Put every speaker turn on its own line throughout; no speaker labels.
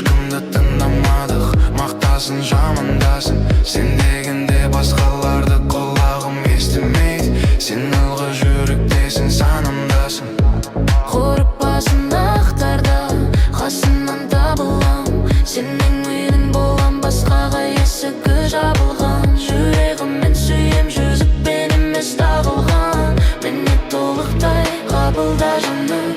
ешкімді тыңдамадық. Мақтасын жамандасын сен дегенде басқаларды құлағым естімейді. Сен ылғи жүректесің, санамдасың.
Қорықпасын ақтарда, қасымнан табылам. Сенің менің болам, басқаға есігі жабылған. Жүрегіммен сүйем, жүзікпен емес тағылған. Мені толықтай қабылда жаным.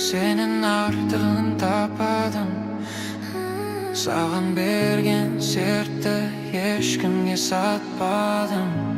Сенен артығын таппадым. Саған берген сертті ешкімге сатпадым.